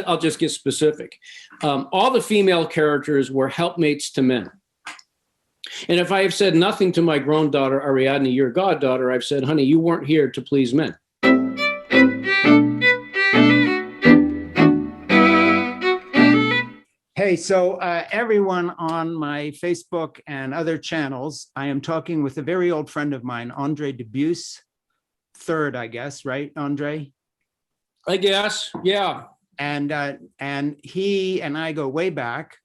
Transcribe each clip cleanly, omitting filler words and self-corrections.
I'll just get specific. All the female characters were helpmates to men. And if I have said nothing to my grown daughter, Ariadne, your goddaughter, I've said, honey, you weren't here to please men. Hey, so everyone on my Facebook and other channels, I am talking with a very old friend of mine, Andre Dubus III, I guess, right, Andre? I guess, yeah. And he and I go way back.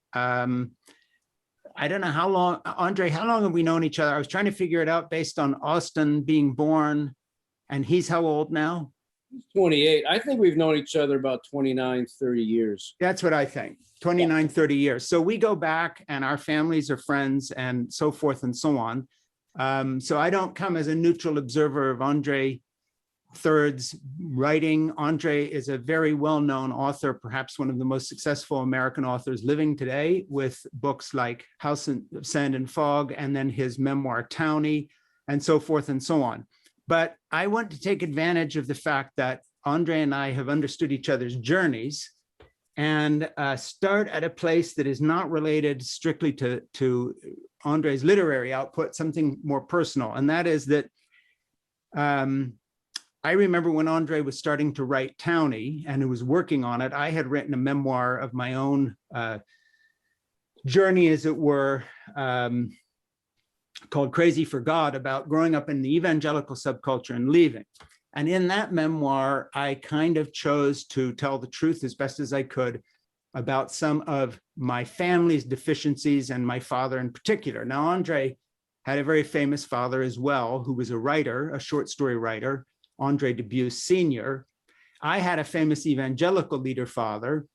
I don't know how long, Andre, how long have we known each other? I was trying to figure it out based on Austin being born, and he's how old now? 28. I think we've known each other about 29, 30 years. That's what I think, 29, 30 years. So we go back and our families are friends and so forth and so on. So I don't come as a neutral observer of Andre III's writing. Andre is a very well-known author, perhaps one of the most successful American authors living today, with books like House of Sand and Fog, and then his memoir, Townie, and so forth and so on. But I want to take advantage of the fact that Andre and I have understood each other's journeys and start at a place that is not related strictly to Andre's literary output, something more personal. And that is that I remember when Andre was starting to write Townie and who was working on it, I had written a memoir of my own journey, as it were, called Crazy for God, about growing up in the evangelical subculture and leaving. And in that memoir, I kind of chose to tell the truth as best as I could about some of my family's deficiencies and my father in particular. Now, Andre had a very famous father as well, who was a writer, a short story writer, Andre Dubus Sr. I had a famous evangelical leader father.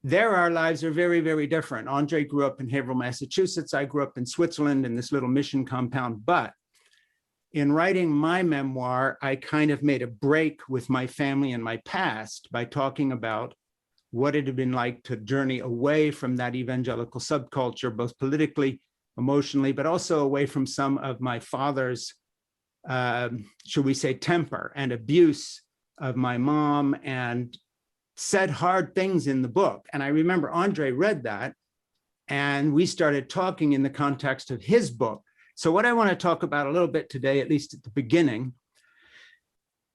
There, our lives are very, very different. Andre grew up in Haverhill, Massachusetts. I grew up in Switzerland in this little mission compound. But in writing my memoir, I kind of made a break with my family and my past by talking about what it had been like to journey away from that evangelical subculture, both politically, emotionally, but also away from some of my father's, should we say, temper and abuse of my mom, and said hard things in the book. And I remember Andre read that and we started talking in the context of his book. So what I want to talk about a little bit today, at least at the beginning,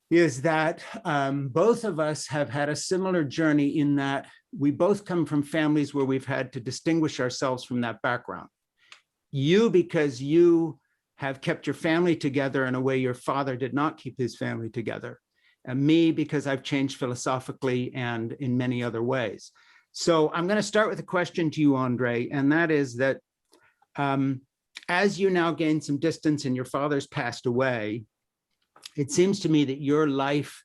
is that both of us have had a similar journey in that we both come from families where we've had to distinguish ourselves from that background. You, because you have kept your family together in a way your father did not keep his family together. And me, because I've changed philosophically and in many other ways. So I'm going to start with a question to you, Andre, and that is that as you now gain some distance and your father's passed away, it seems to me that your life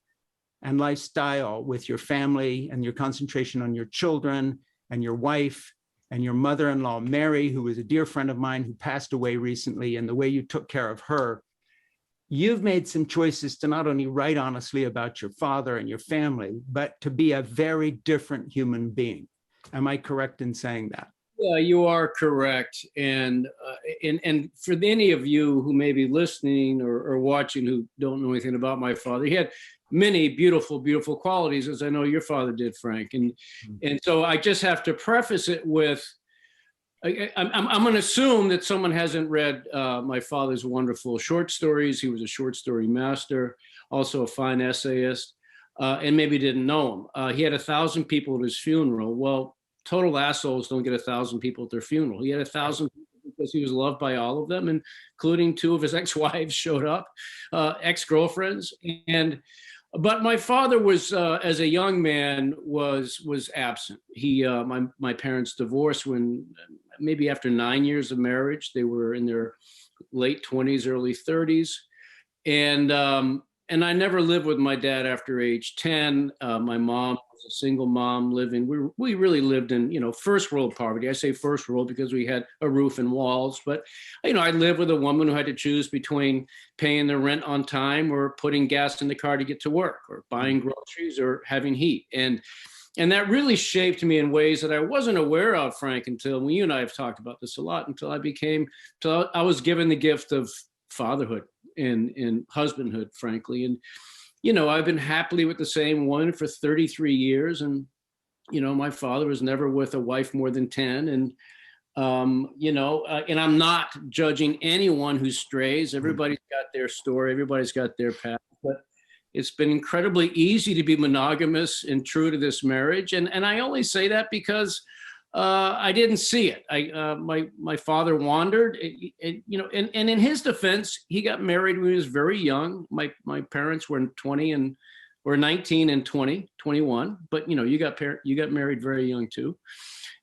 and lifestyle with your family and your concentration on your children and your wife and your mother-in-law, Mary, who was a dear friend of mine who passed away recently, and the way you took care of her, you've made some choices to not only write honestly about your father and your family, but to be a very different human being. Am I correct in saying that? Yeah, you are correct. And for any of you who may be listening or watching who don't know anything about my father, he had many beautiful, beautiful qualities, as I know your father did, Frank. And so I just have to preface it with, I'm going to assume that someone hasn't read my father's wonderful short stories. He was a short story master, also a fine essayist, and maybe didn't know him. He had 1,000 people at his funeral. Well, total assholes don't get 1,000 people at their funeral. He had 1,000 people because he was loved by all of them, including 2 of his ex-wives showed up, ex-girlfriends. But my father was, as a young man, was absent. He, my parents divorced when maybe after 9 years of marriage. They were in their late 20s, early 30s, and I never lived with my dad after age 10. My mom was a single mom living. We really lived in first world poverty. I say first world because we had a roof and walls. But I lived with a woman who had to choose between paying the rent on time or putting gas in the car to get to work, or buying groceries or having heat. And that really shaped me in ways that I wasn't aware of, Frank, until you and I have talked about this a lot, until I was given the gift of fatherhood and husbandhood, frankly. And I've been happily with the same one for 33 years, and my father was never with a wife more than 10. And, and I'm not judging anyone who strays. Everybody's got their story. Everybody's got their path. But it's been incredibly easy to be monogamous and true to this marriage. And I only say that because I didn't see it. My father wandered, and in his defense, he got married when he was very young. My parents were 19 and 21, but you got married very young too.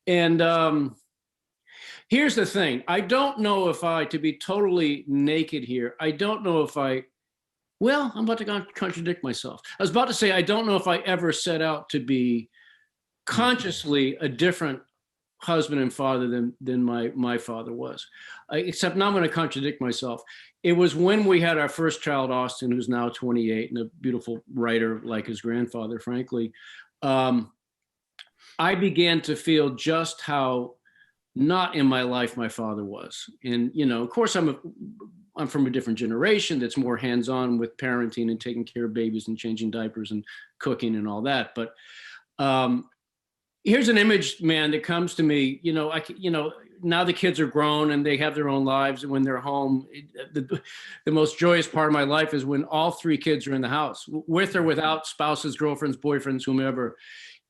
And here's the thing. I don't know if to be totally naked here, I don't know if I'm about to contradict myself. I was about to say, I don't know if I ever set out to be consciously a different husband and father than my father was. Except now I'm going to contradict myself. It was when we had our first child, Austin, who's now 28 and a beautiful writer like his grandfather, frankly. I began to feel just how not in my life my father was. And, of course, I'm from a different generation that's more hands-on with parenting and taking care of babies and changing diapers and cooking and all that. But here's an image, man, that comes to me. Now the kids are grown and they have their own lives. And when they're home, the most joyous part of my life is when all three kids are in the house, with or without spouses, girlfriends, boyfriends, whomever.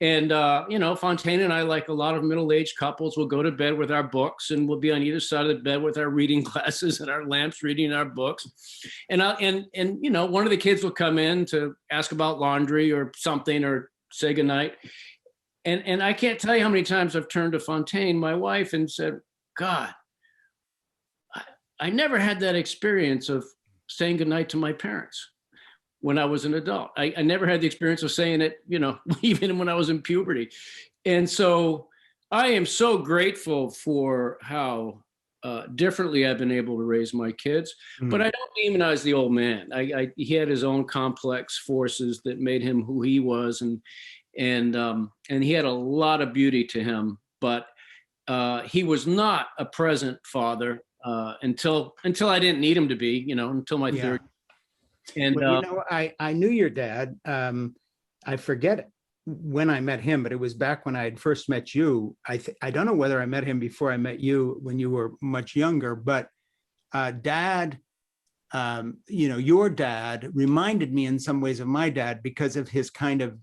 And, Fontaine and I, like a lot of middle-aged couples, will go to bed with our books, and we'll be on either side of the bed with our reading glasses and our lamps reading our books. And one of the kids will come in to ask about laundry or something or say goodnight. And I can't tell you how many times I've turned to Fontaine, my wife, and said, God, I never had that experience of saying goodnight to my parents when I was an adult. I never had the experience of saying it, even when I was in puberty. And so I am so grateful for how differently I've been able to raise my kids, but I don't demonize the old man. He had his own complex forces that made him who he was. And he had a lot of beauty to him, but he was not a present father until I didn't need him to be, until my 30s. And I knew your dad. I forget when I met him, but it was back when I had first met you. I don't know whether I met him before I met you when you were much younger, but Dad, your dad reminded me in some ways of my dad because of his kind of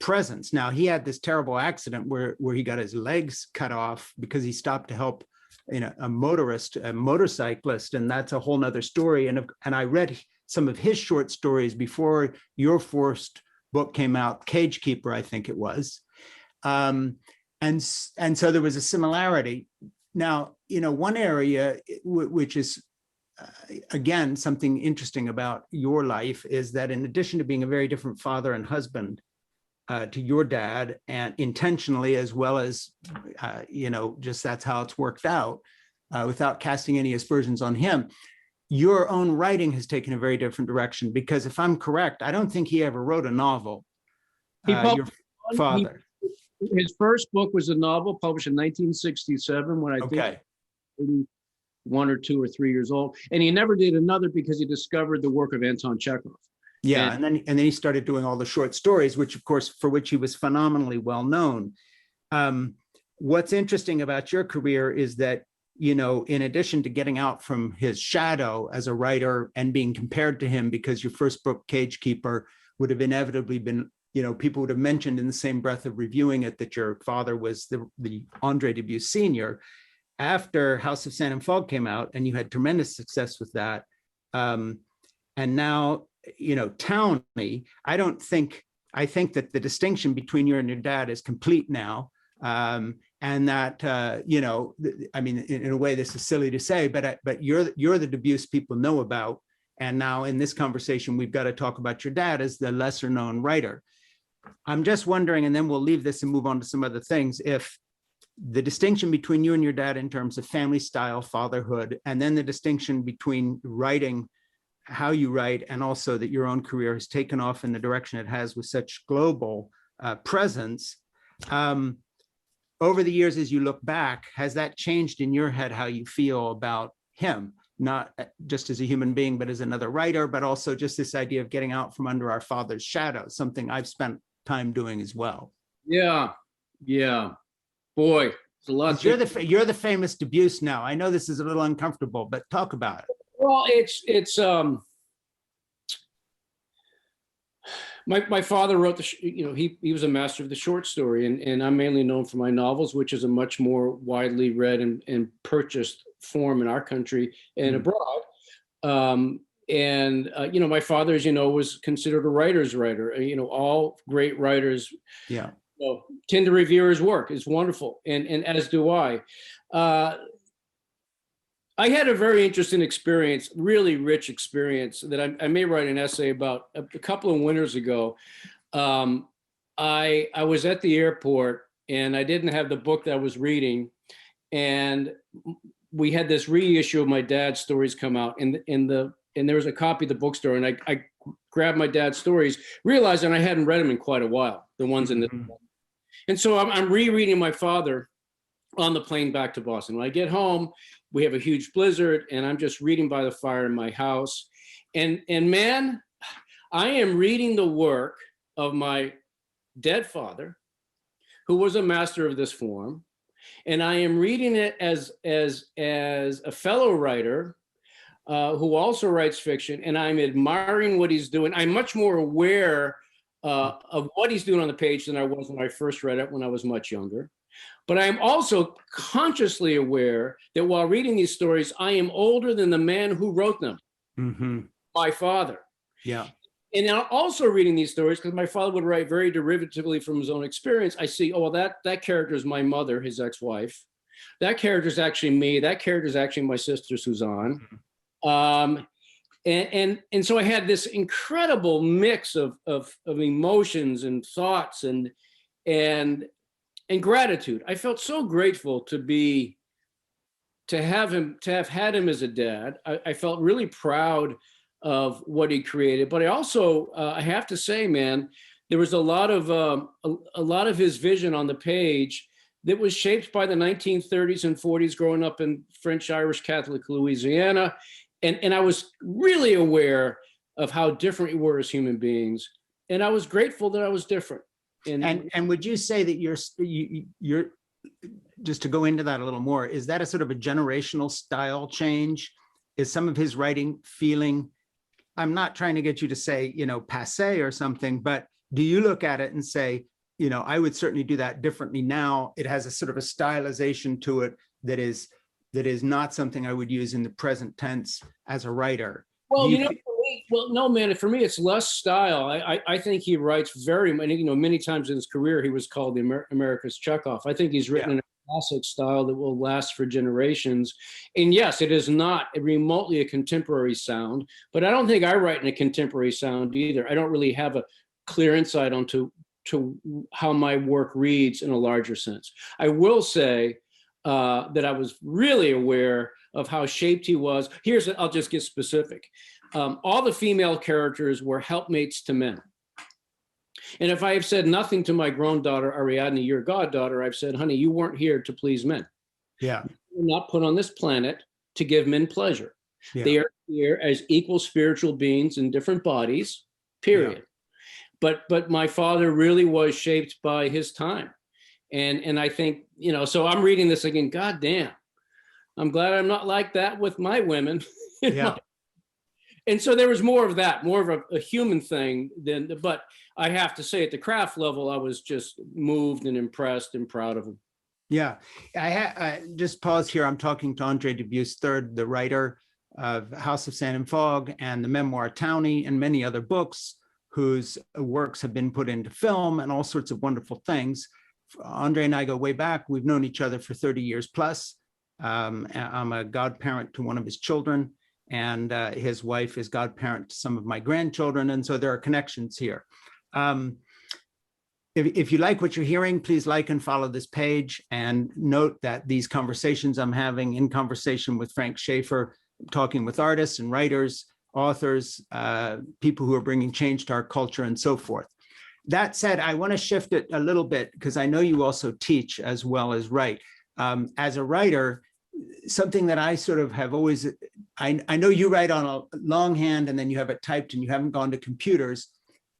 presence. Now, he had this terrible accident where he got his legs cut off because he stopped to help a motorcyclist, and that's a whole nother story. And I read some of his short stories before your first book came out, Cage Keeper, I think it was. And so there was a similarity. Now, one area which is, again, something interesting about your life is that in addition to being a very different father and husband to your dad, and intentionally, as well as, just that's how it's worked out, without casting any aspersions on him, your own writing has taken a very different direction, because if I'm correct, I don't think he ever wrote a novel. Your father. His first book was a novel published in 1967 when I think 1 or 2 or 3 years old. And he never did another because he discovered the work of Anton Chekhov. Yeah, and then he started doing all the short stories, which of course, for which he was phenomenally well known. What's interesting about your career is that, in addition to getting out from his shadow as a writer and being compared to him, because your first book, Cage Keeper, would have inevitably been, people would have mentioned in the same breath of reviewing it that your father was the Andre Dubus Sr. After House of Sand and Fog came out, and you had tremendous success with that. And now, Townie, I think that the distinction between you and your dad is complete now. And that, in a way, this is silly to say, but you're the Dubus people know about. And now in this conversation, we've got to talk about your dad as the lesser known writer. I'm just wondering, and then we'll leave this and move on to some other things, if the distinction between you and your dad in terms of family style, fatherhood, and then the distinction between writing, how you write, and also that your own career has taken off in the direction it has with such global presence. Over the years, as you look back, has that changed in your head how you feel about him, not just as a human being, but as another writer, but also just this idea of getting out from under our father's shadow, something I've spent time doing as well? Yeah, yeah. Boy, it's a lot. 'Cause you're the famous Dubus now. I know this is a little uncomfortable, but talk about it. Well, it's my father wrote he was a master of the short story, and I'm mainly known for my novels, which is a much more widely read and purchased form in our country and abroad. My father, as you know, was considered a writer's writer. All great writers, Yeah. tend to revere his work. It's wonderful, and as do I. I had a very interesting experience, really rich experience that I may write an essay about a couple of winters ago. I was at the airport and I didn't have the book that I was reading, and we had this reissue of my dad's stories come out, and there was a copy at the bookstore, and I grabbed my dad's stories, realizing I hadn't read them in quite a while, the ones in this book. And so I'm rereading my father on the plane back to Boston. When I get home, we have a huge blizzard, and I'm just reading by the fire in my house. And man, I am reading the work of my dead father, who was a master of this form. And I am reading it as a fellow writer who also writes fiction, and I'm admiring what he's doing. I'm much more aware of what he's doing on the page than I was when I first read it when I was much younger. But I am also consciously aware that while reading these stories, I am older than the man who wrote them, my father. Yeah. And now also reading these stories, because my father would write very derivatively from his own experience, I see, oh, well, that character is my mother, his ex-wife. That character is actually me. That character is actually my sister, Suzanne. And so I had this incredible mix of emotions and thoughts and gratitude. I felt so grateful to have had him as a dad. I felt really proud of what he created, but I also I have to say, man, there was a lot of his vision on the page that was shaped by the 1930s and 40s, growing up in French Irish Catholic Louisiana, and I was really aware of how different we were as human beings, and I was grateful that I was different. And would you say that you're just to go into that a little more, is that a sort of a generational style change? Is some of his writing feeling, I'm not trying to get you to say, passe or something, but do you look at it and say, I would certainly do that differently now? It has a sort of a stylization to it that is not something I would use in the present tense as a writer. Well, no, man, for me, it's less style. I think he writes very many, many times in his career, he was called the America's Chekhov. I think he's written in a classic style that will last for generations. And yes, it is not remotely a contemporary sound, but I don't think I write in a contemporary sound either. I don't really have a clear insight onto how my work reads in a larger sense. I will say that I was really aware of how shaped he was. I'll just get specific. All the female characters were helpmates to men. And if I have said nothing to my grown daughter, Ariadne, your goddaughter, I've said, honey, you weren't here to please men. Yeah. You were not put on this planet to give men pleasure. Yeah. They are here as equal spiritual beings in different bodies, period. Yeah. But my father really was shaped by his time. And I think, so I'm reading this again, God damn, I'm glad I'm not like that with my women. Yeah. And so there was more of that, more of a human thing but I have to say at the craft level, I was just moved and impressed and proud of him. Yeah, I just pause here. I'm talking to Andre Dubus III, the writer of House of Sand and Fog and the memoir Townie and many other books whose works have been put into film and all sorts of wonderful things. Andre and I go way back. We've known each other for 30 years plus. I'm a godparent to one of his children, and his wife is godparent to some of my grandchildren. And so there are connections here. If you like what you're hearing, please like and follow this page, and note that these conversations I'm having in conversation with Frank Schaeffer, talking with artists and writers, authors, people who are bringing change to our culture and so forth. That said, I want to shift it a little bit because I know you also teach as well as write. As a writer, something that I sort of have always, I know you write on a longhand and then you have it typed and you haven't gone to computers.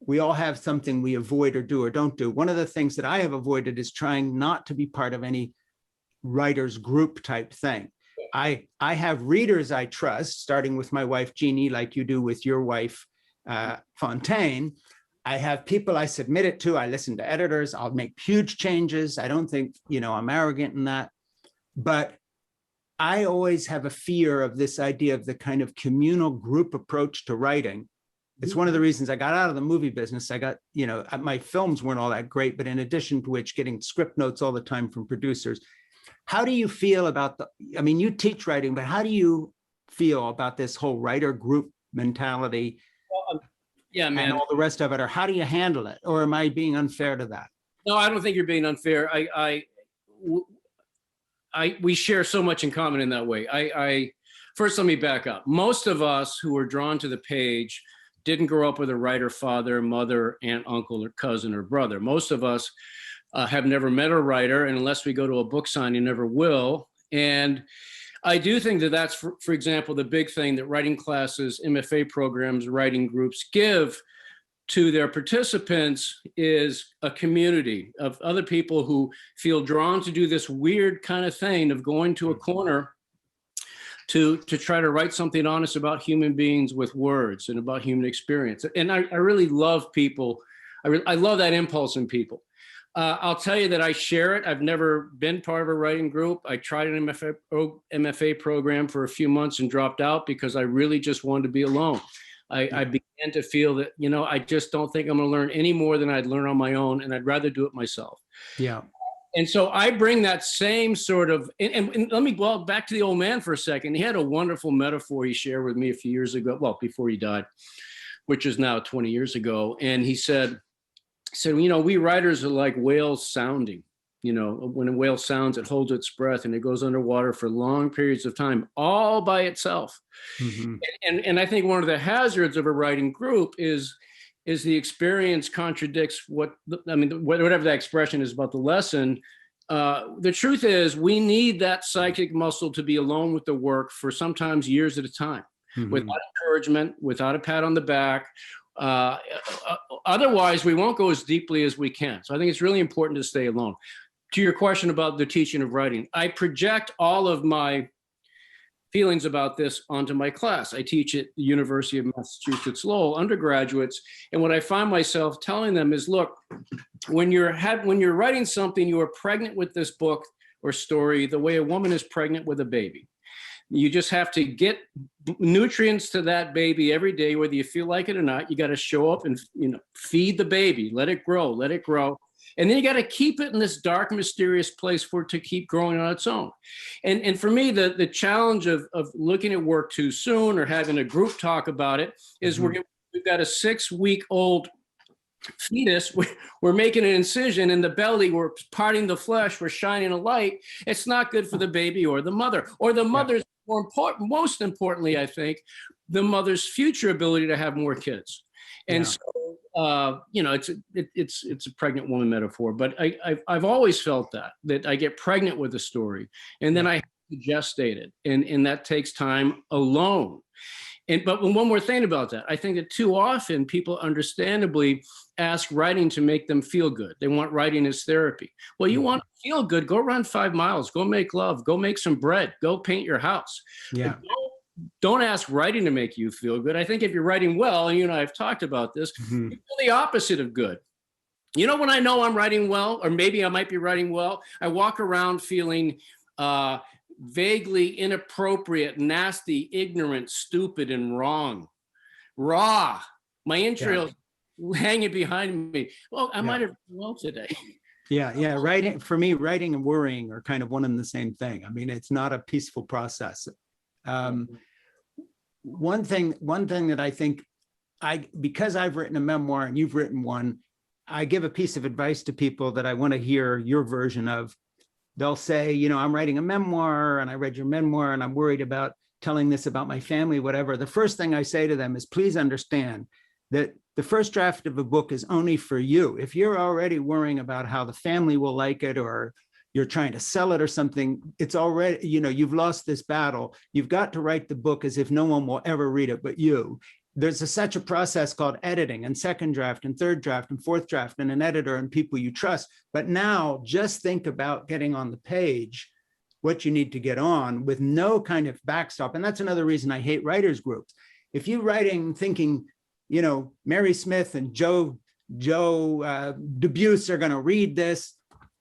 we all have something we avoid or do or don't do. One of the things that I have avoided is trying not to be part of any writers group type thing. I have readers I trust, starting with my wife, Jeannie, like you do with your wife, Fontaine. I have people I submit it to. I listen to editors. I'll make huge changes. I don't think, I'm arrogant in that. But I always have a fear of this idea of the kind of communal group approach to writing. It's one of the reasons I got out of the movie business. I got, my films weren't all that great, but in addition to which, getting script notes all the time from producers. How do you feel about you teach writing, but how do you feel about this whole writer group mentality? Yeah, man. And all the rest of it, or how do you handle it? Or am I being unfair to that? No, I don't think you're being unfair. We share so much in common in that way. First, let me back up. Most of us who are drawn to the page didn't grow up with a writer father, mother, aunt, uncle, or cousin, or brother. Most of us have never met a writer, and unless we go to a book signing, never will. And I do think that that's, for example, the big thing that writing classes, MFA programs, writing groups give to their participants is a community of other people who feel drawn to do this weird kind of thing of going to a corner to try to write something honest about human beings with words and about human experience. And I really love people. I love that impulse in people. I'll tell you that I share it. I've never been part of a writing group. I tried an MFA program for a few months and dropped out because I really just wanted to be alone. I began to feel that, I just don't think I'm going to learn any more than I'd learn on my own, and I'd rather do it myself. Yeah. And so I bring that same sort of, and let me go back to the old man for a second. He had a wonderful metaphor he shared with me a few years ago, well, before he died, which is now 20 years ago. And he said, we writers are like whales sounding. When a whale sounds, it holds its breath and it goes underwater for long periods of time, all by itself. Mm-hmm. And I think one of the hazards of a writing group is the experience contradicts whatever that expression is about the lesson. The truth is, we need that psychic muscle to be alone with the work for sometimes years at a time, mm-hmm. without encouragement, without a pat on the back. Otherwise, we won't go as deeply as we can. So I think it's really important to stay alone. To your question about the teaching of writing, I project all of my feelings about this onto my class. I teach at the University of Massachusetts Lowell undergraduates, and what I find myself telling them is, look, when you're writing something, you are pregnant with this book or story the way a woman is pregnant with a baby. You just have to get nutrients to that baby every day, whether you feel like it or not. You got to show up and feed the baby, let it grow. And then you got to keep it in this dark, mysterious place for it to keep growing on its own. And for me, the challenge of looking at work too soon or having a group talk about it is, mm-hmm. we've got a 6-week-old fetus. We're making an incision in the belly. We're parting the flesh. We're shining a light. It's not good for the baby or the mother. Yeah. Most importantly, I think, the mother's future ability to have more kids. And so, it's a pregnant woman metaphor, but I've always felt that I get pregnant with a story and then I have to gestate it. And that takes time alone. But one more thing about that, I think that too often people understandably ask writing to make them feel good. They want writing as therapy. Well, you want to feel good, go run 5 miles, go make love, go make some bread, go paint your house. Yeah. Don't ask writing to make you feel good. I think if you're writing well, and you and I have talked about this, mm-hmm. you feel the opposite of good. When I know I'm writing well, or maybe I might be writing well, I walk around feeling vaguely inappropriate, nasty, ignorant, stupid, and wrong. Raw. My entrails hanging behind me. Well, I might have done well today. Yeah. Writing, for me, writing and worrying are kind of one and the same thing. I mean, it's not a peaceful process. One thing that I think because I've written a memoir and you've written one, I give a piece of advice to people that I want to hear your version of. They'll say, I'm writing a memoir and I read your memoir and I'm worried about telling this about my family, whatever. The first thing I say to them is, please understand that the first draft of a book is only for you. If you're already worrying about how the family will like it, or you're trying to sell it or something, it's already, you've lost this battle. You've got to write the book as if no one will ever read it but you. there's such a process called editing and second draft and third draft and fourth draft and an editor and people you trust. But now just think about getting on the page what you need to get on with no kind of backstop. And that's another reason I hate writers groups. If you're writing thinking, Mary Smith and Joe Dubus are going to read this,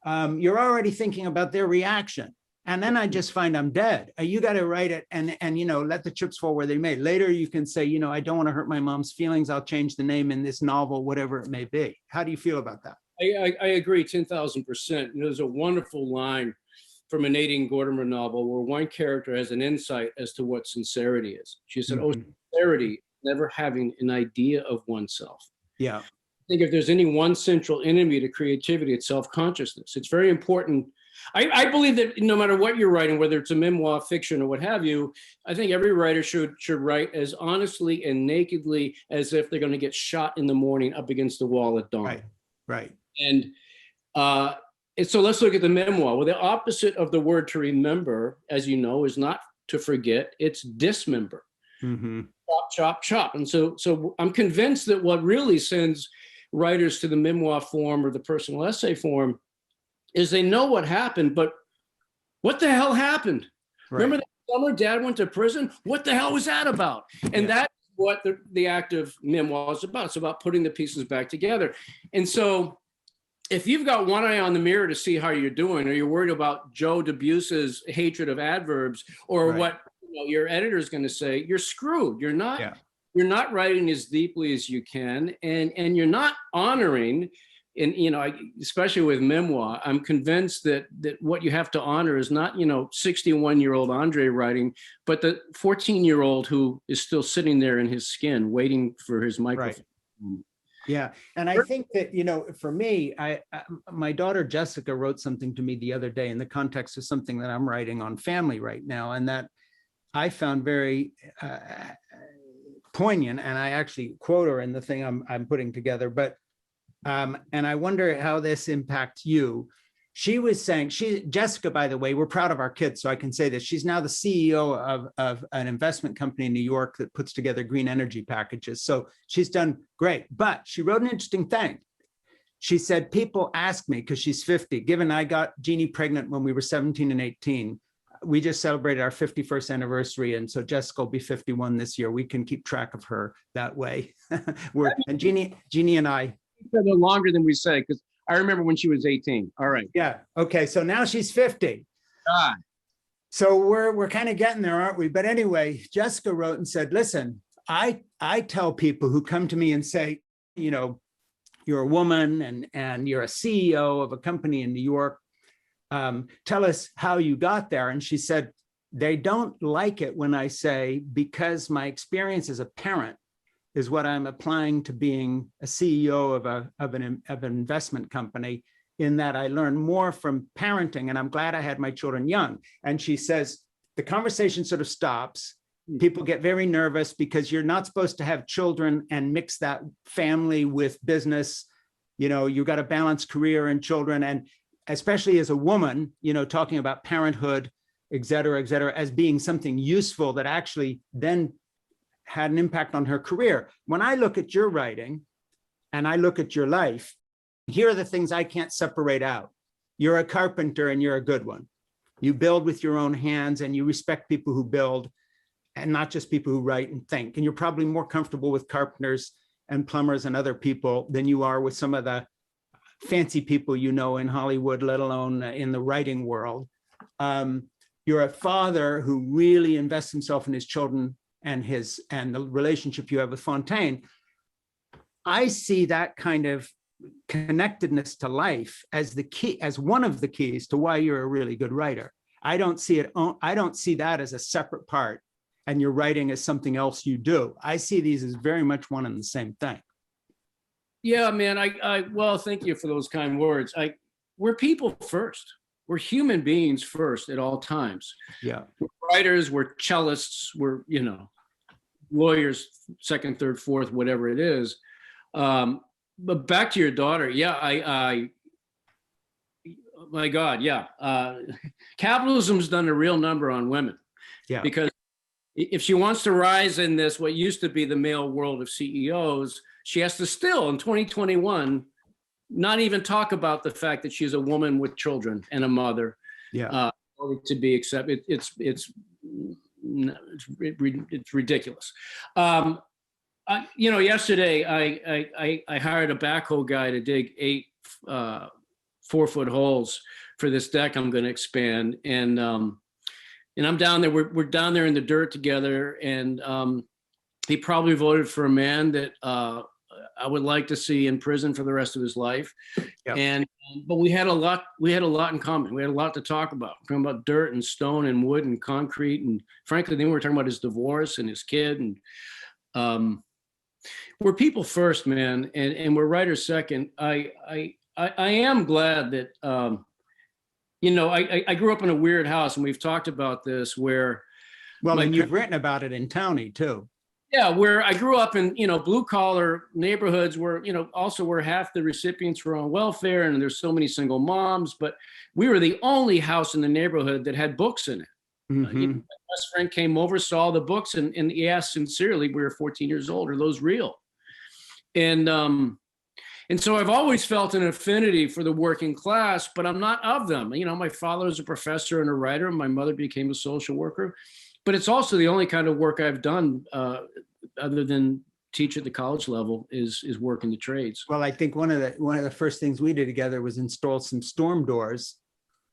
you're already thinking about their reaction. And then I just find I'm dead. You got to write it and let the chips fall where they may. Later, you can say, I don't want to hurt my mom's feelings. I'll change the name in this novel, whatever it may be. How do you feel about that? I agree 10,000%. There's a wonderful line from a Nadine Gordimer novel where one character has an insight as to what sincerity is. She said, sincerity, never having an idea of oneself. Yeah. I think if there's any one central enemy to creativity, it's self-consciousness. It's very important. I believe that no matter what you're writing, whether it's a memoir, fiction, or what have you, I think every writer should write as honestly and nakedly as if they're going to get shot in the morning up against the wall at dawn. Right. And so let's look at the memoir. Well, the opposite of the word to remember, as you know, is not to forget, it's dismember. Chop, chop, chop. And so I'm convinced that what really sends writers to the memoir form or the personal essay form is they know what happened, but what the hell happened? Right. Remember that summer dad went to prison? What the hell was that about? And that's what the act of memoir is about. It's about putting the pieces back together. And so if you've got one eye on the mirror to see how you're doing, or you're worried about Joe Dubus's hatred of adverbs, or what your editor is going to say, you're screwed. You're not writing as deeply as you can, and you're not honoring. And especially with memoir, I'm convinced that what you have to honor is not 61-year-old Andre writing, but the 14-year-old who is still sitting there in his skin, waiting for his microphone. Right. Yeah, and I think that for me, my daughter Jessica wrote something to me the other day in the context of something that I'm writing on family right now, and that I found very poignant. And I actually quote her in the thing I'm putting together, but. And I wonder how this impacts you. She was saying, Jessica, by the way, we're proud of our kids, so I can say this. She's now the CEO of an investment company in New York that puts together green energy packages. So she's done great. But she wrote an interesting thing. She said, people ask me, because she's 50, given I got Jeannie pregnant when we were 17 and 18, we just celebrated our 51st anniversary. And so Jessica will be 51 this year. We can keep track of her that way. And Jeannie and I, no longer than we say, because I remember when she was 18. All right. Yeah. Okay. So now she's 50. God. So we're kind of getting there, aren't we? But anyway, Jessica wrote and said, listen, I tell people who come to me and say, you're a woman and you're a CEO of a company in New York. Tell us how you got there. And she said, they don't like it when I say, because my experience as a parent is what I'm applying to being a CEO of an investment company, in that I learn more from parenting, and I'm glad I had my children young. And she says, the conversation sort of stops. People get very nervous because you're not supposed to have children and mix that family with business. You've got to balance career and children. And especially as a woman, talking about parenthood, et cetera, as being something useful that actually then had an impact on her career. When I look at your writing and I look at your life, here are the things I can't separate out. You're a carpenter and you're a good one. You build with your own hands and you respect people who build and not just people who write and think. And you're probably more comfortable with carpenters and plumbers and other people than you are with some of the fancy people in Hollywood, let alone in the writing world. You're a father who really invests himself in his children and the relationship you have with Fontaine. I see that kind of connectedness to life as the key, as one of the keys to why you're a really good writer. I don't see that as a separate part, and your writing as something else you do. I see these as very much one and the same thing. Yeah, man. Well, thank you for those kind words. We're people first. We're human beings first at all times. Yeah. We're writers, we're cellists, we're, lawyers, second, third, fourth, whatever it is. But back to your daughter. Yeah, my God, yeah. Capitalism's done a real number on women. Yeah. Because if she wants to rise in this, what used to be the male world of CEOs, she has to still, in 2021, not even talk about the fact that she's a woman with children and a mother. Yeah. To be accepted. It's ridiculous. Yesterday I hired a backhoe guy to dig 8 4-foot holes for this deck I'm going to expand, and I'm down there. We're down there in the dirt together, and he probably voted for a man that I would like to see in prison for the rest of his life. Yep. But we had a lot in common. We had a lot to talk about. We're talking about dirt and stone and wood and concrete, and frankly, then we were talking about his divorce and his kid. And we're people first, man, and we're writers second. I am glad that I grew up in a weird house, and we've talked about this where. Well, and you've written about it in Townie too. Yeah, where I grew up in, blue collar neighborhoods where, also where half the recipients were on welfare and there's so many single moms, but we were the only house in the neighborhood that had books in it. Mm-hmm. My best friend came over, saw the books, and he asked sincerely, we were 14 years old, are those real? And so I've always felt an affinity for the working class, but I'm not of them. My father was a professor and a writer, and my mother became a social worker. But it's also the only kind of work I've done other than teach at the college level is work in the trades. Well, I think one of the first things we did together was install some storm doors.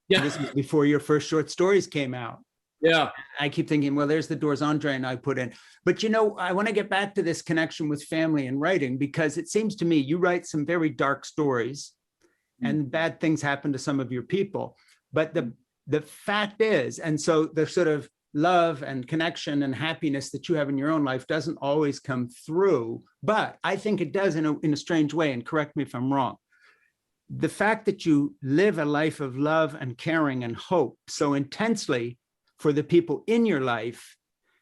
Yeah. This was before your first short stories came out. Yeah. I keep thinking, well, there's the doors Andre and I put in. But, I want to get back to this connection with family and writing, because it seems to me you write some very dark stories and bad things happen to some of your people. But the fact is, and so the sort of love and connection and happiness that you have in your own life doesn't always come through, but I think it does in a strange way, and correct me if I'm wrong. The fact that you live a life of love and caring and hope so intensely for the people in your life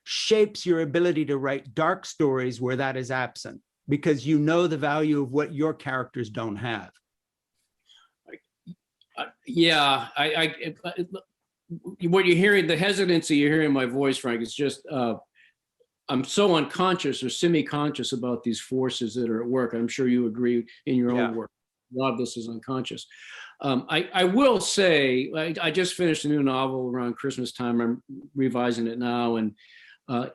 shapes your ability to write dark stories where that is absent, because you know the value of what your characters don't have. Yeah, what you're hearing, the hesitancy you're hearing in my voice, Frank, is just I'm so unconscious or semi-conscious about these forces that are at work. I'm sure you agree in your own work. A lot of this is unconscious. I will say, I just finished a new novel around Christmas time. I'm revising it now, and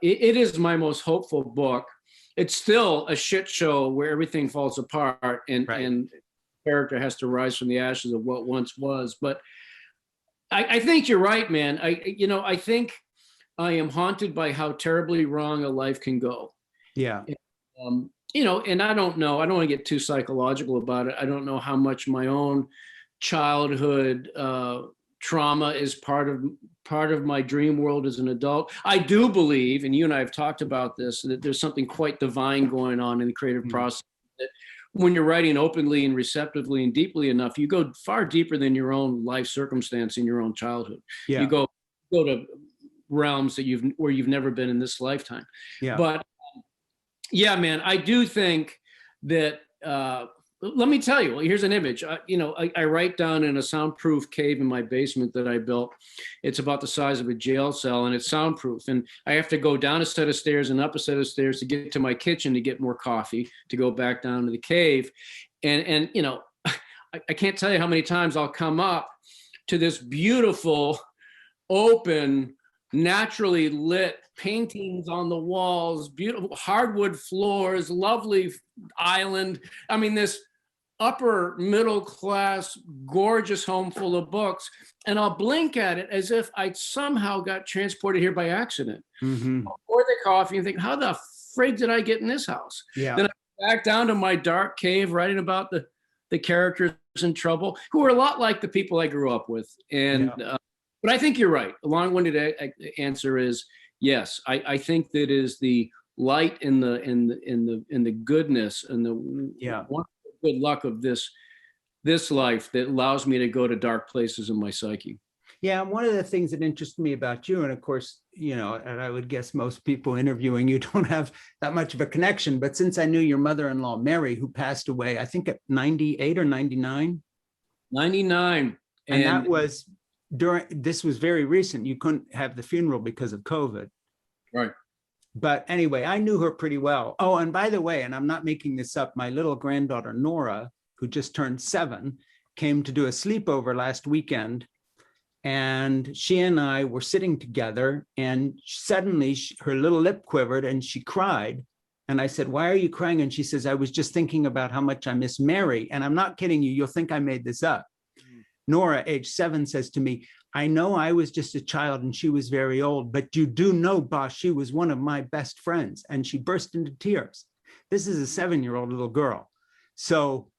it is my most hopeful book. It's still a shit show where everything falls apart, and character has to rise from the ashes of what once was. But I think you're right, man. I think I am haunted by how terribly wrong a life can go. Yeah. And I don't know. I don't want to get too psychological about it. I don't know how much my own childhood trauma is part of my dream world as an adult. I do believe, and you and I have talked about this, that there's something quite divine going on in the creative process. That when you're writing openly and receptively and deeply enough, you go far deeper than your own life circumstance in your own childhood. Yeah. You go to realms where you've never been in this lifetime. Yeah. But yeah, man, I do think that, let me tell you, here's an image. I write down in a soundproof cave in my basement that I built. It's about the size of a jail cell, and it's soundproof. And I have to go down a set of stairs and up a set of stairs to get to my kitchen to get more coffee, to go back down to the cave. And I can't tell you how many times I'll come up to this beautiful, open, naturally lit paintings on the walls, beautiful hardwood floors, lovely island. I mean, this upper middle class, gorgeous home full of books. And I'll blink at it as if I somehow got transported here by accident. Mm-hmm. I'll pour the coffee and think, how the frig did I get in this house? Yeah. Then I back down to my dark cave, writing about the characters in trouble, who are a lot like the people I grew up with. And but I think you're right. A long-winded answer is yes. I think that is the light in the goodness and the good luck of this life that allows me to go to dark places in my psyche. Yeah, and one of the things that interests me about you, and of course, and I would guess most people interviewing you don't have that much of a connection, but since I knew your mother-in-law, Mary, who passed away, I think at 98 or 99? 99. And that was this was very recent. You couldn't have the funeral because of COVID. Right. But anyway, I knew her pretty well. Oh, and by the way, and I'm not making this up, my little granddaughter, Nora, who just turned 7, came to do a sleepover last weekend. And she and I were sitting together, and suddenly her little lip quivered and she cried. And I said, "Why are you crying?" And she says, "I was just thinking about how much I miss Mary." And I'm not kidding you. You'll think I made this up. Nora, age 7, says to me, "I know I was just a child and she was very old, but you do know, boss, she was one of my best friends." And she burst into tears. This is a 7-year-old little girl. So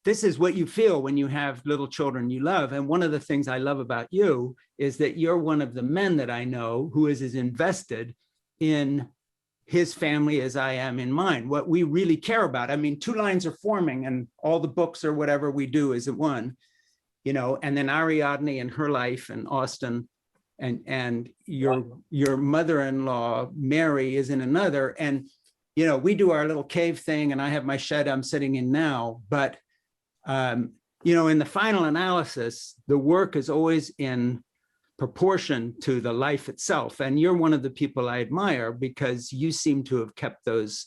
this is what you feel when you have little children you love. And one of the things I love about you is that you're one of the men that I know who is as invested in his family as I am in mine. What we really care about. I mean, 2 lines are forming and all the books or whatever we do is at one, and then Ariadne and her life and Austin and your mother-in-law, Mary, is in another. And, we do our little cave thing and I have my shed I'm sitting in now, but in the final analysis, the work is always in proportion to the life itself. And you're one of the people I admire because you seem to have kept those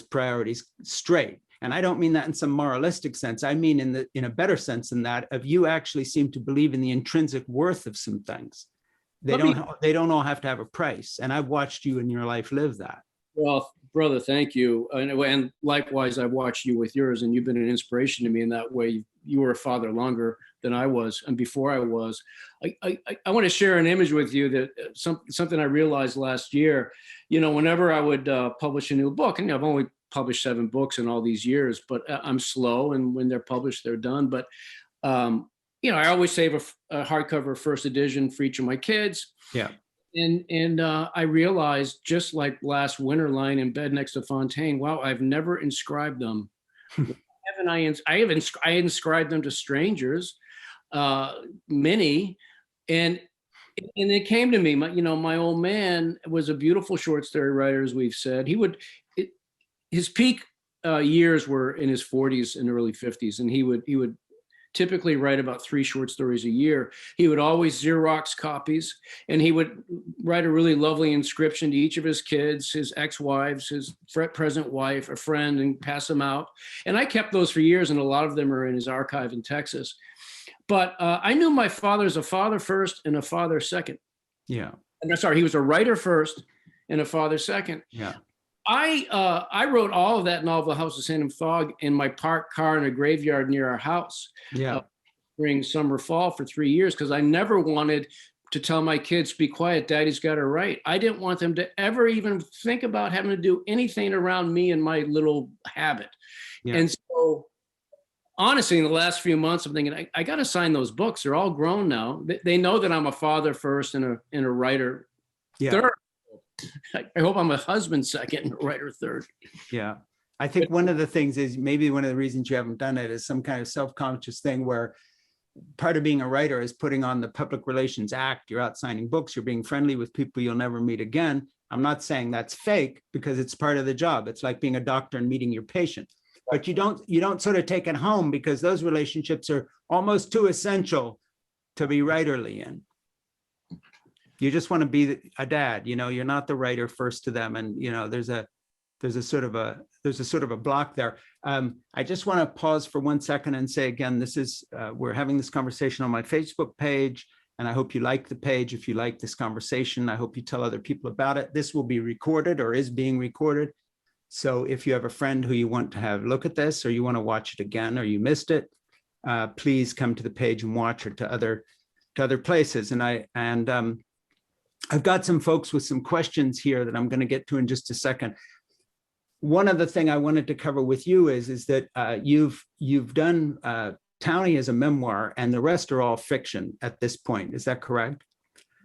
priorities straight. And I don't mean that in some moralistic sense. I mean in a better sense than that, of you actually seem to believe in the intrinsic worth of some things. They don't all have to have a price. And I've watched you in your life live that. Well, brother, thank you. And likewise, I've watched you with yours, and you've been an inspiration to me in that way. You were a father longer than I was, and before I was. I want to share an image with you that something I realized last year. Whenever I would publish a new book, and I've only published 7 books in all these years, but I'm slow, and when they're published, they're done. But I always save a hardcover first edition for each of my kids. Yeah. And I realized, just like last winter lying in bed next to Fontaine, wow, I've never inscribed them. I inscribed them to strangers, many, and it came to me. My old man was a beautiful short story writer, as we've said. His peak years were in his 40s and early 50s, and he would typically write about 3 short stories a year. He would always Xerox copies, and he would write a really lovely inscription to each of his kids, his ex-wives, his present wife, a friend, and pass them out. And I kept those for years, and a lot of them are in his archive in Texas. But I knew my father as a father first and a father second. Yeah. And sorry, he was a writer first and a father second. Yeah. I wrote all of that novel, House of Sand and Fog, in my parked car in a graveyard near our house. Yeah. Spring, summer, fall for 3 years, because I never wanted to tell my kids, "Be quiet, Daddy's got it right." I didn't want them to ever even think about having to do anything around me and my little habit. Yeah. And so, honestly, in the last few months, I'm thinking, I got to sign those books. They're all grown now. They know that I'm a father first and a writer third. I hope I'm a husband second and a writer third. Yeah. I think one of the things is maybe one of the reasons you haven't done it is some kind of self-conscious thing where part of being a writer is putting on the public relations act. You're out signing books. You're being friendly with people you'll never meet again. I'm not saying that's fake because it's part of the job. It's like being a doctor and meeting your patient. But you don't sort of take it home because those relationships are almost too essential to be writerly in. You just want to be a dad, you're not the writer first to them. And, there's a sort of a block there. I just want to pause for 1 second and say again, we're having this conversation on my Facebook page, and I hope you like the page. If you like this conversation, I hope you tell other people about it. This will be recorded or is being recorded. So if you have a friend who you want to have look at this, or you want to watch it again, or you missed it, please come to the page and watch it to other places. And I've got some folks with some questions here that I'm going to get to in just a second. One other thing I wanted to cover with you is that you've done Townie as a memoir, and the rest are all fiction at this point. Is that correct?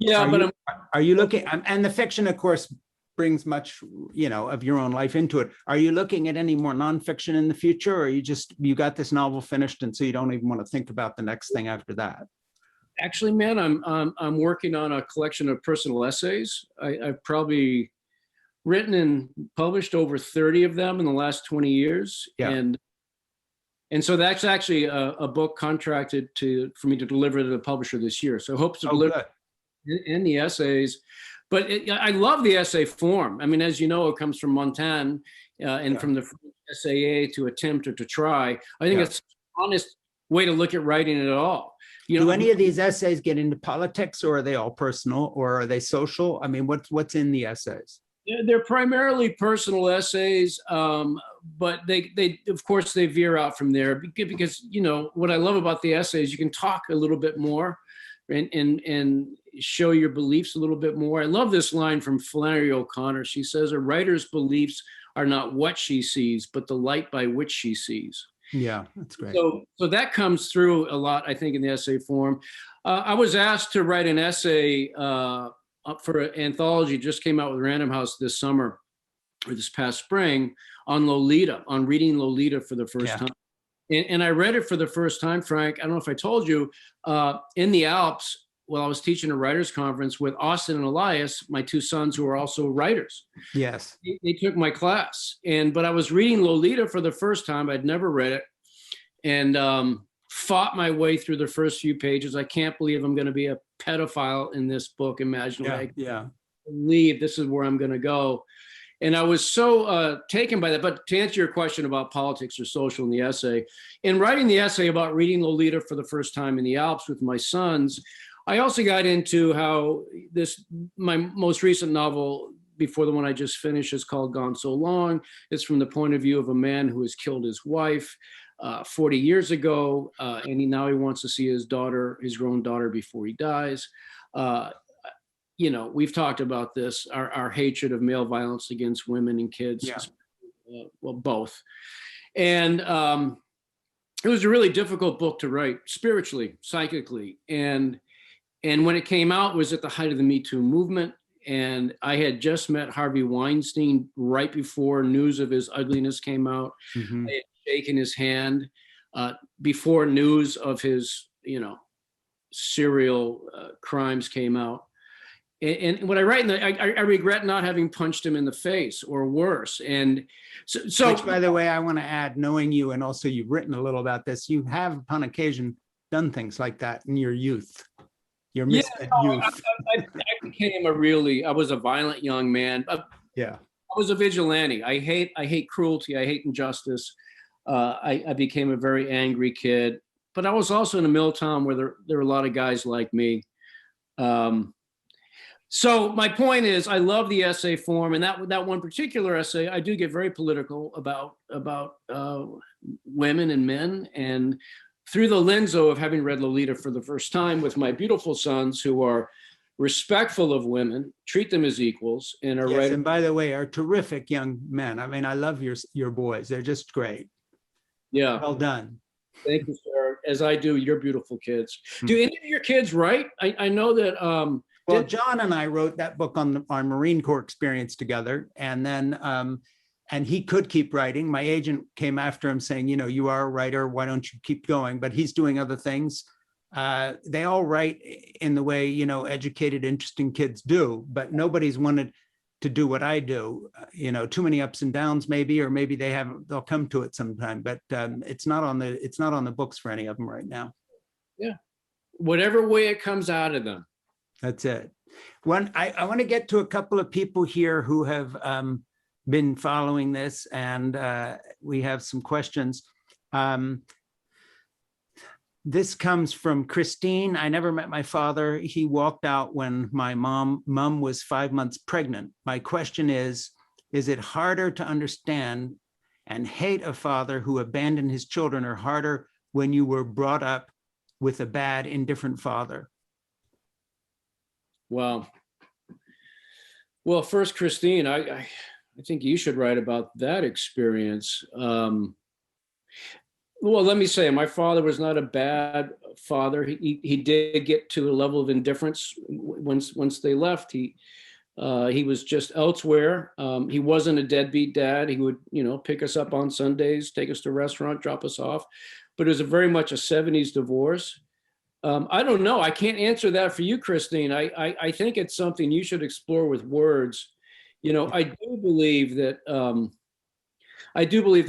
Yeah, are you looking? And the fiction, of course, brings much of your own life into it. Are you looking at any more nonfiction in the future, or you got this novel finished, and so you don't even want to think about the next thing after that? Actually, man, I'm working on a collection of personal essays. I've probably written and published over 30 of them in the last 20 years. Yeah. And so that's actually a book contracted for me to deliver to the publisher this year. So hopes to deliver in the essays. but I love the essay form. I mean, as you know, it comes from Montaigne, and from the SAA, to attempt or to try. I think it's an honest way to look at writing it all. Do any of these essays get into politics, or are they all personal, or are they social? I mean, what's in the essays? They're primarily personal essays, but they of course they veer out from there, because what I love about the essays, you can talk a little bit more and show your beliefs a little bit more. I love this line from Flannery O'Connor. She says, "A writer's beliefs are not what she sees, but the light by which she sees." Yeah, that's great. So that comes through a lot, I think, in the essay form. I was asked to write an essay for an anthology, just came out with Random House this summer, or this past spring, on Lolita, on reading Lolita for the first time. And I read it for the first time, Frank. I don't know if I told you, in the Alps, while I was teaching a writers conference with Austin and Elias, my two sons who are also writers. Yes. They took my class. But I was reading Lolita for the first time. I'd never read it. And fought my way through the first few pages. I can't believe I'm going to be a pedophile in this book. Imagine what I believe this is where I'm going to go. And I was so taken by that. But to answer your question about politics or social in the essay, in writing the essay about reading Lolita for the first time in the Alps with my sons, I also got into how my most recent novel, before the one I just finished, is called Gone So Long. It's from the point of view of a man who has killed his wife 40 years ago, and now he wants to see his grown daughter, before he dies. We've talked about this, our hatred of male violence against women and kids, well, both. And it was a really difficult book to write, spiritually, psychically. And when it came out, it was at the height of the Me Too movement. And I had just met Harvey Weinstein right before news of his ugliness came out. Mm-hmm. I had shaken his hand before news of his, serial crimes came out. And when I write, I regret not having punched him in the face, or worse. And so, which, by the way, I want to add, knowing you, and also you've written a little about this, you have upon occasion done things like that in your youth. Your youth. I became I was a violent young man. I was a vigilante. I hate cruelty. I hate injustice. I became a very angry kid, but I was also in a mill town where there were a lot of guys like me. So my point is, I love the essay form, and that one particular essay, I do get very political about women and men, and through the lens of having read Lolita for the first time with my beautiful sons, who are respectful of women, treat them as equals, and are right. And by the way, are terrific young men. I mean, I love your boys; they're just great. Yeah, well done. Thank you, sir. As I do your beautiful kids. Do any of your kids write? I know that. Well, John and I wrote that book on our Marine Corps experience together, and then and he could keep writing. My agent came after him saying, you are a writer, why don't you keep going? But he's doing other things. They all write in the way, educated, interesting kids do, but nobody's wanted to do what I do. Too many ups and downs, maybe, or maybe they'll come to it sometime, but it's not on the books for any of them right now. Yeah. Whatever way it comes out of them. That's it. I want to get to a couple of people here who have been following this, and we have some questions. This comes from Christine. I never met my father. He walked out when my mom was 5 months pregnant. My question is it harder to understand and hate a father who abandoned his children, or harder when you were brought up with a bad, indifferent father? Well, first, Christine, I think you should write about that experience. Well, let me say, my father was not a bad father. He did get to a level of indifference once they left. He was just elsewhere. He wasn't a deadbeat dad. He would, pick us up on Sundays, take us to a restaurant, drop us off. But it was very much a 70s divorce. I don't know. I can't answer that for you, Christine. I think it's something you should explore with words. I do believe that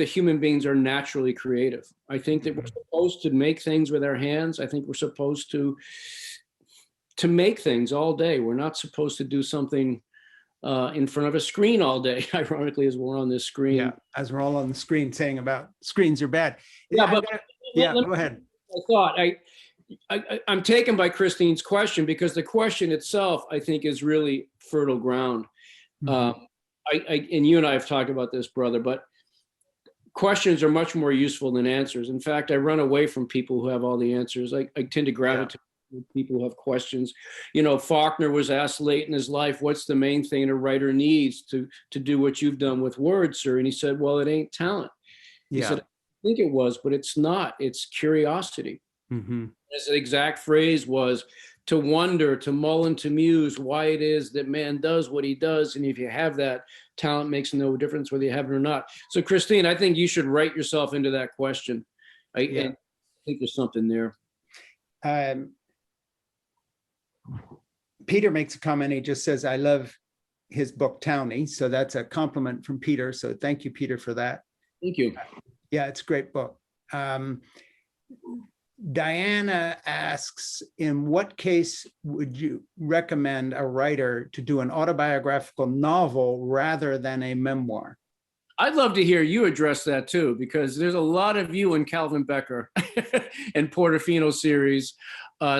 human beings are naturally creative. I think that we're supposed to make things with our hands. I think we're supposed to to make things all day. We're not supposed to do something in front of a screen all day, ironically, as we're on this screen. Yeah, as we're all on the screen saying about screens are bad. Yeah, but go ahead. I'm taken by Christine's question, because the question itself, I think, is really fertile ground. Mm-hmm. And you and I have talked about this, brother, but questions are much more useful than answers. In fact, I run away from people who have all the answers. I tend to gravitate to people who have questions. Faulkner was asked late in his life, what's the main thing a writer needs to do what you've done with words, sir? And he said, well, it ain't talent. He said, I think it was, but it's not. It's curiosity. Mm-hmm. His exact phrase was to wonder, to mull and to muse why it is that man does what he does. And if you have that, talent makes no difference whether you have it or not. So, Christine, I think you should write yourself into that question. I think there's something there. Peter makes a comment. He just says, I love his book, Townie. So that's a compliment from Peter. So thank you, Peter, for that. Thank you. Yeah, it's a great book. Diana asks, in what case would you recommend a writer to do an autobiographical novel rather than a memoir? I'd love to hear you address that too, because there's a lot of you in Calvin Becker and Portofino series,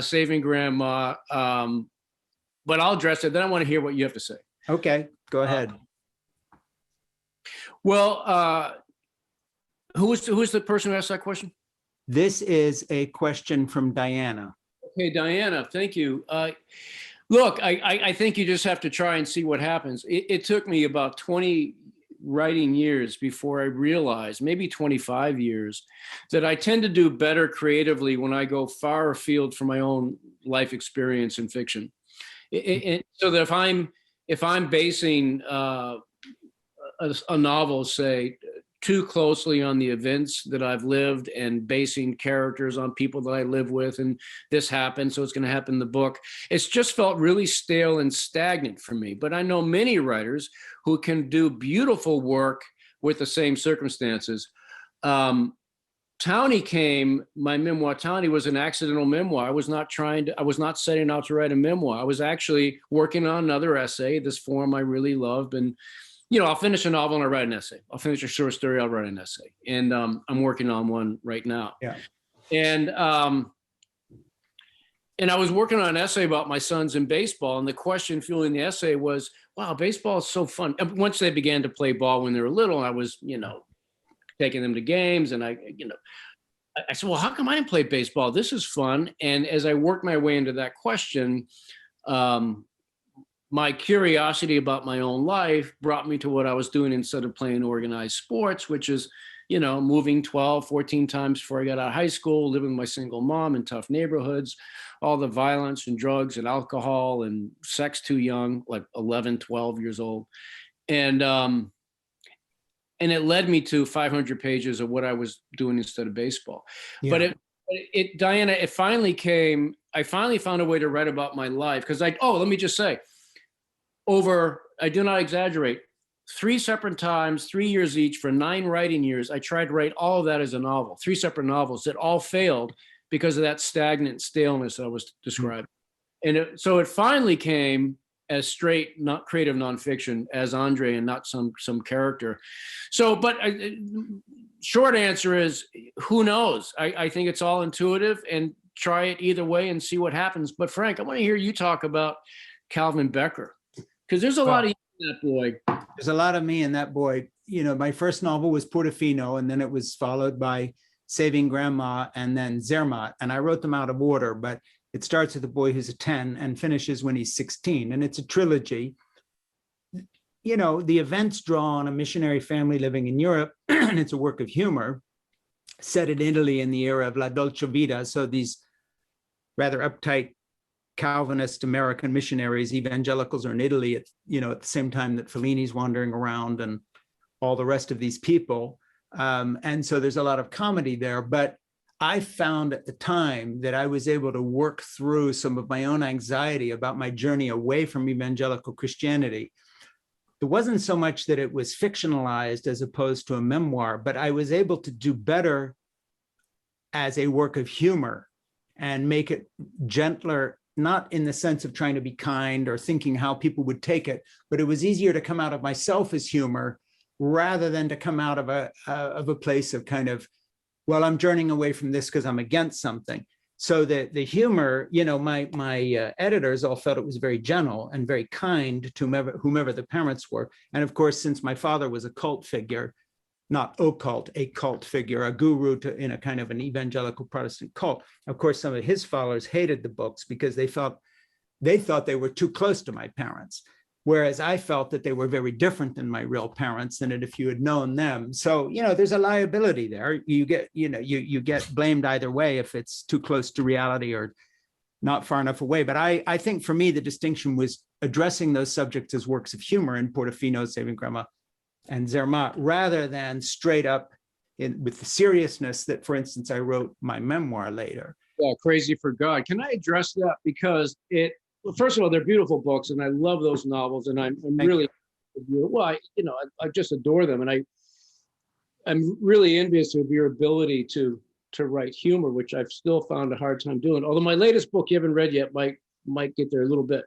Saving Grandma. But I'll address it. Then I want to hear what you have to say. Okay, go ahead. Who's the person who asked that question? This is a question from Diana. Okay, Diana, thank you. Look, I think you just have to try and see what happens. It took me about 20 writing years before I realized, maybe 25 years, that I tend to do better creatively when I go far afield from my own life experience in fiction. So that if I'm basing a novel, say, too closely on the events that I've lived and basing characters on people that I live with, and this happened, so it's going to happen in the book. It's just felt really stale and stagnant for me. But I know many writers who can do beautiful work with the same circumstances. Townie my memoir, Townie was an accidental memoir. I was not setting out to write a memoir. I was actually working on another essay, this form I really loved. And I'll finish a novel and I'll write an essay. I'll finish a short story, I'll write an essay. And I'm working on one right now. Yeah. And I was working on an essay about my sons in baseball. And the question fueling the essay was, wow, baseball is so fun. And once they began to play ball when they were little, I was, taking them to games. And I said, well, how come I didn't play baseball? This is fun. And as I worked my way into that question, my curiosity about my own life brought me to what I was doing instead of playing organized sports, which is, moving 12, 14 times before I got out of high school, living with my single mom in tough neighborhoods, all the violence and drugs and alcohol and sex too young, like 11, 12 years old. And it led me to 500 pages of what I was doing instead of baseball. Yeah. But Diana, I finally found a way to write about my life. Because let me just say, I do not exaggerate, 3 separate times, 3 years each for 9 writing years, I tried to write all of that as a novel, 3 separate novels that all failed because of that stagnant staleness I was describing. And so it finally came as straight, not creative nonfiction as Andre and not some character. So, but short answer is, who knows? I think it's all intuitive, and try it either way and see what happens. But Frank, I want to hear you talk about Calvin Becker. Because there's a lot of you in that boy. There's a lot of me in that boy. My first novel was Portofino, and then it was followed by Saving Grandma and then Zermatt. And I wrote them out of order, but it starts with a boy who's a 10 and finishes when he's 16. And it's a trilogy. The events draw on a missionary family living in Europe, and it's a work of humor set in Italy in the era of La Dolce Vita. So these rather uptight Calvinist American missionaries, evangelicals, are in Italy at the same time that Fellini's wandering around and all the rest of these people. And so there's a lot of comedy there. But I found at the time that I was able to work through some of my own anxiety about my journey away from evangelical Christianity. It wasn't so much that it was fictionalized as opposed to a memoir, but I was able to do better as a work of humor and make it gentler not in the sense of trying to be kind or thinking how people would take it, but it was easier to come out of myself as humor rather than to come out of a place of kind of, well, I'm journeying away from this because I'm against something. So the humor, my editors all felt it was very gentle and very kind to whomever the parents were. And of course, since my father was a cult figure, not occult, a cult figure, a guru in a kind of an evangelical Protestant cult. Of course, some of his followers hated the books because they thought they were too close to my parents. Whereas I felt that they were very different than my real parents, and that if you had known them. So, there's a liability there. You get, you get blamed either way if it's too close to reality or not far enough away. But I think for me, the distinction was addressing those subjects as works of humor in Portofino, Saving Grandma, and Zermatt, rather than straight up with the seriousness that, for instance, I wrote my memoir later. Yeah, Crazy for God. Can I address that? Because well, first of all, they're beautiful books, and I love those novels, and I'm really, well, I just adore them, and I'm really envious of your ability to write humor, which I've still found a hard time doing. Although my latest book you haven't read yet might get there a little bit.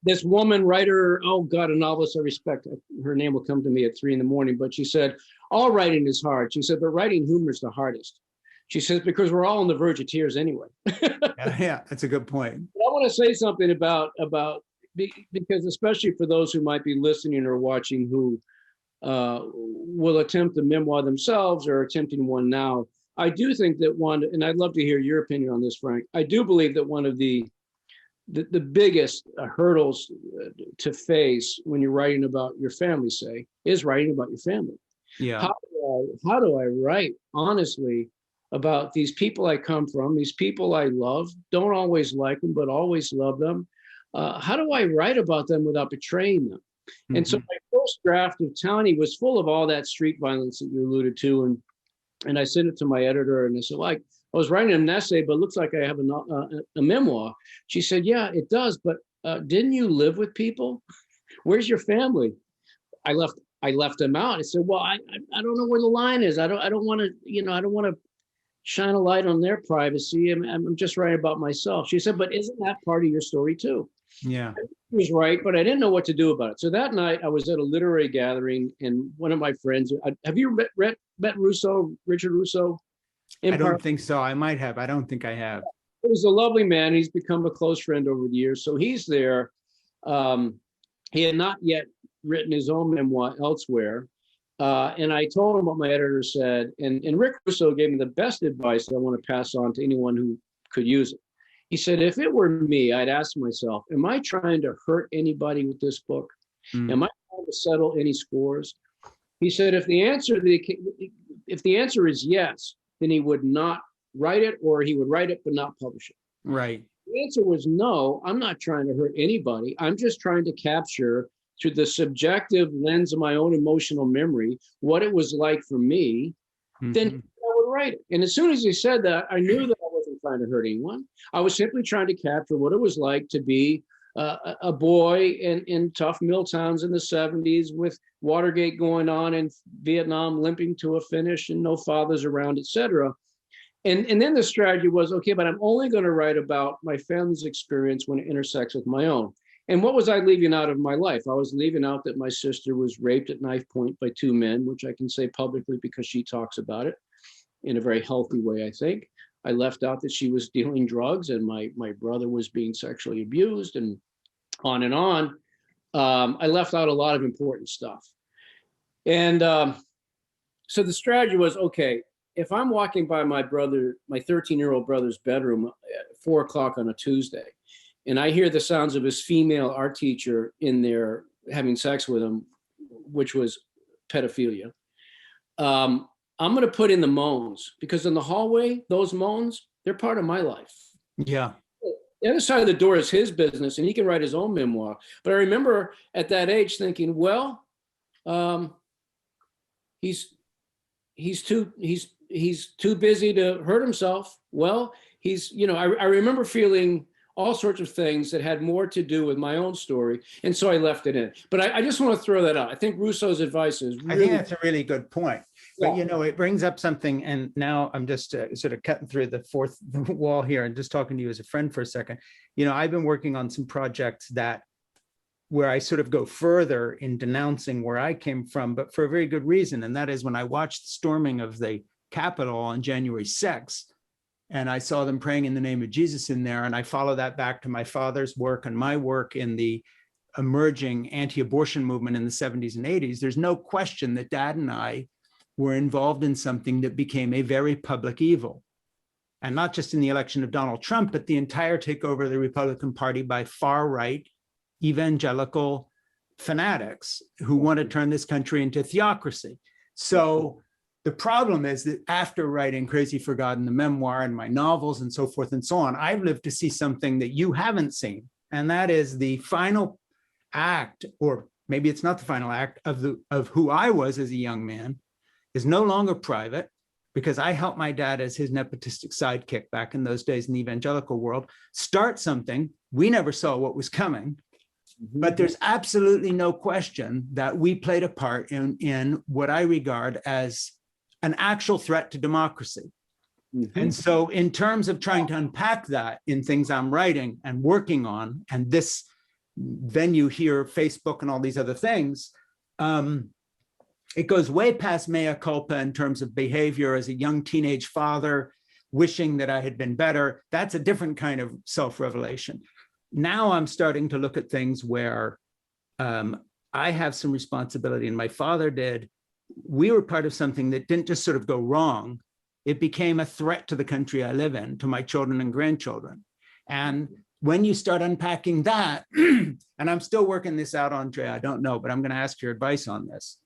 This woman writer, oh God, a novelist I respect. Her name will come to me at 3 a.m, but she said, all writing is hard. She said, but writing humor is the hardest. She says, because we're all on the verge of tears anyway. Yeah, that's a good point. But I want to say something about because especially for those who might be listening or watching who will attempt a memoir themselves or attempting one now, I do think that and I'd love to hear your opinion on this, Frank. I do believe that one of the biggest hurdles to face when you're writing about your family, say, is writing about your family. Yeah. How do I write honestly about these people I come from, these people I love, don't always like them, but always love them? How do I write about them without betraying them? Mm-hmm. And so my first draft of Townie was full of all that street violence that you alluded to. And I sent it to my editor, and I said, I was writing an essay, but it looks like I have a memoir. She said, yeah, it does. But didn't you live with people? Where's your family? I left them out. I said, well, I don't know where the line is. I don't want to, I don't want to shine a light on their privacy. I'm just writing about myself. She said, but isn't that part of your story too? Yeah. She was right, but I didn't know what to do about it. So that night I was at a literary gathering, and one of my friends, have you met Russo, Richard Russo? I don't think so. I might have. I don't think I have. He was a lovely man. He's become a close friend over the years. So he's there. He had not yet written his own memoir elsewhere. And I told him what my editor said. And Rick Russo gave me the best advice that I want to pass on to anyone who could use it. He said, if it were me, I'd ask myself, am I trying to hurt anybody with this book? Am I trying to settle any scores? He said, if the answer is yes, then he would not write it, or he would write it but not publish it. Right. The answer was no, I'm not trying to hurt anybody. I'm just trying to capture through the subjective lens of my own emotional memory what it was like for me. Then I would write it. And as soon as he said that, I knew that I wasn't trying to hurt anyone. I was simply trying to capture what it was like to be a boy in tough mill towns in the 70s with Watergate going on and Vietnam limping to a finish and no fathers around, etc. And then the strategy was, okay, but I'm only going to write about my family's experience when it intersects with my own. And what was I leaving out of my life? I was leaving out that my sister was raped at knife point by 2 men, which I can say publicly because she talks about it in a very healthy way, I think. I left out that she was dealing drugs and my brother was being sexually abused and on and on. I left out a lot of important stuff. And so the strategy was, okay, if I'm walking by my 13-year-old brother's bedroom at 4 o'clock on a Tuesday, and I hear the sounds of his female art teacher in there having sex with him, which was pedophilia, I'm going to put in the moans, because in the hallway, those moans, they're part of my life. Yeah. The other side of the door is his business, and he can write his own memoir. But I remember at that age thinking, well, he's too busy to hurt himself. Well, I remember feeling all sorts of things that had more to do with my own story. And so I left it in. But I just want to throw that out. I think Russo's advice is really— I think that's a really good point. But, you know, it brings up something, and now I'm just sort of cutting through the fourth wall here and just talking to you as a friend for a second. You know, I've been working on some projects where I sort of go further in denouncing where I came from, but for a very good reason. And that is when I watched the storming of the Capitol on January 6th, and I saw them praying in the name of Jesus in there. And I follow that back to my father's work and my work in the emerging anti-abortion movement in the 70s and 80s. There's no question that Dad and I were involved in something that became a very public evil. And not just in the election of Donald Trump, but the entire takeover of the Republican Party by far-right evangelical fanatics who want to turn this country into theocracy. So the problem is that after writing Crazy for God and the memoir and my novels and so forth and so on, I've lived to see something that you haven't seen. And that is the final act, or maybe it's not the final act, of who I was as a young man is no longer private, because I helped my dad as his nepotistic sidekick back in those days in the evangelical world start something. We never saw what was coming. But there's absolutely no question that we played a part in what I regard as an actual threat to democracy. And so in terms of trying to unpack that in things I'm writing and working on, and this venue here, Facebook and all these other things, it goes way past mea culpa in terms of behavior as a young teenage father, wishing that I had been better. That's a different kind of self-revelation. Now I'm starting to look at things where I have some responsibility, and my father did. We were part of something that didn't just sort of go wrong. It became a threat to the country I live in, to my children and grandchildren. And when you start unpacking that, and I'm still working this out, Andre, I don't know, but I'm going to ask your advice on this.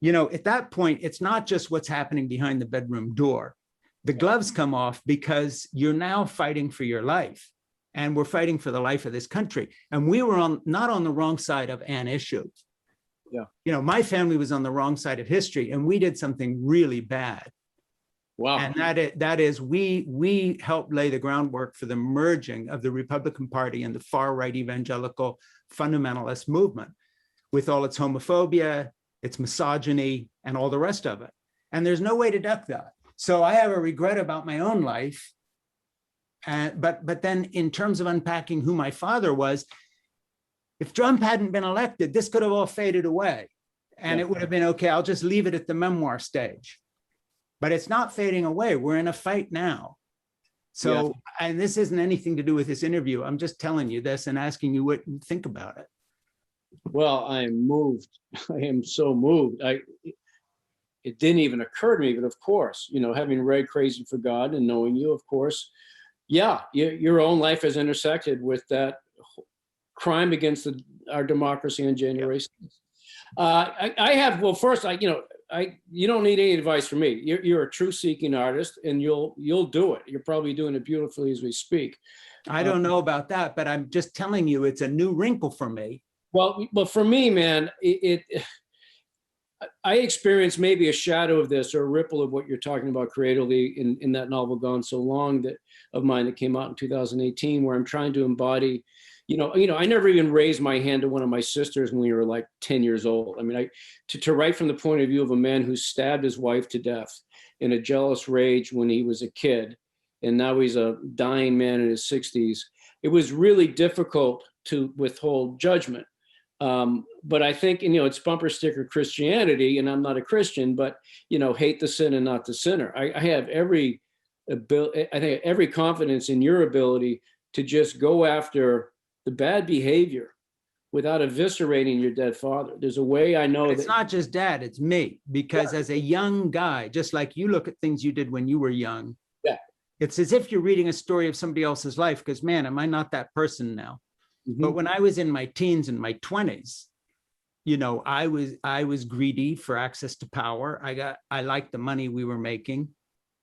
You know, at that point, it's not just what's happening behind the bedroom door. The gloves come off because you're now fighting for your life. And we're fighting for the life of this country. And we were not on the wrong side of an issue. Yeah. You know, my family was on the wrong side of history, and we did something really bad. Wow. And that is we helped lay the groundwork for the merging of the Republican Party and the far-right evangelical fundamentalist movement with all its homophobia, its misogyny, and all the rest of it. And there's no way to duck that. So I have a regret about my own life. But then in terms of unpacking who my father was, if Trump hadn't been elected, this could have all faded away. And it would have been, okay, I'll just leave it at the memoir stage. But it's not fading away. We're in a fight now. So, and this isn't anything to do with this interview. I'm just telling you this and asking you what you think about it. Well, I'm moved. I am so moved. It didn't even occur to me, but of course, you know, having read Crazy for God and knowing you, of course, yeah, your own life has intersected with that crime against our democracy on January 6th. I have, well, first, you don't need any advice from me. You're a truth-seeking artist, and you'll do it. You're probably doing it beautifully as we speak. I don't know about that, but I'm just telling you, it's a new wrinkle for me. Well, for me, man, I experienced maybe a shadow of this or a ripple of what you're talking about creatively in that novel Gone So Long of mine that came out in 2018, where I'm trying to embody, I never even raised my hand to one of my sisters when we were like 10 years old. I mean, to write from the point of view of a man who stabbed his wife to death in a jealous rage when he was a kid, and now he's a dying man in his 60s, it was really difficult to withhold judgment. But I think, it's bumper sticker Christianity, and I'm not a Christian, but, hate the sin and not the sinner. I have every confidence in your ability to just go after the bad behavior without eviscerating your dead father. There's a way I know it's not just dad, it's me, because as a young guy, just like you look at things you did when you were young, it's as if you're reading a story of somebody else's life, because man, am I not that person now? Mm-hmm. But when I was in my teens and my 20s, I was greedy for access to power. I liked the money we were making.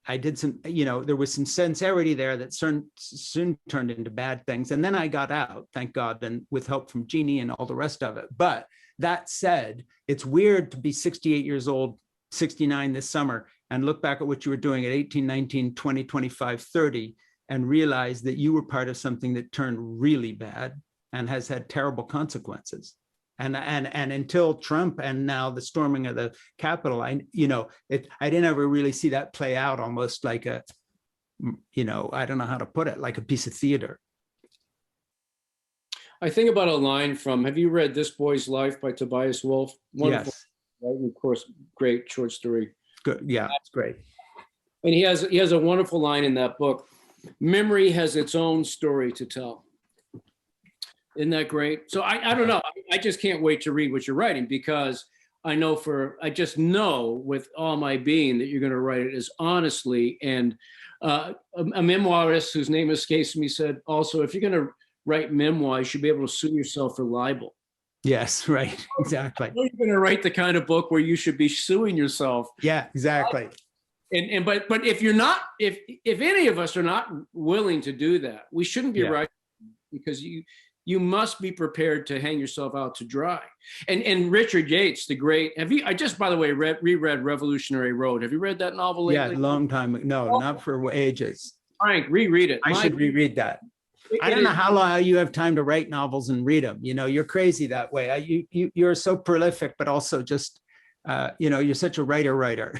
I did some, there was some sincerity there that soon turned into bad things. And then I got out, thank God, and with help from Jeannie and all the rest of it. But that said, it's weird to be 68 years old, 69 this summer, and look back at what you were doing at 18, 19, 20, 25, 30, and realize that you were part of something that turned really bad and has had terrible consequences. And until Trump and now the storming of the Capitol, I didn't ever really see that play out, almost like a, I don't know how to put it, like a piece of theater. I think about a line from, have you read This Boy's Life by Tobias Wolff? Wonderful, yes. right? Of course, great short story. Good. Yeah, it's great. And he has a wonderful line in that book. Memory has its own story to tell. Isn't that great? So I don't know. I just can't wait to read what you're writing, because I just know with all my being that you're going to write it as honestly. And a memoirist whose name escapes me said also, if you're going to write memoir, you should be able to sue yourself for libel. Yes, right. Exactly. You're going to write the kind of book where you should be suing yourself. Yeah, exactly. But if you're not, if any of us are not willing to do that, we shouldn't be writing, because you must be prepared to hang yourself out to dry. And Richard Yates, the great, I just, by the way, reread Revolutionary Road. Have you read that novel lately? Yeah, long time. No, not for ages. Frank, reread it. I should reread that. I don't know how long you have time to write novels and read them. You're crazy that way. You're so prolific, but also just, you're such a writer.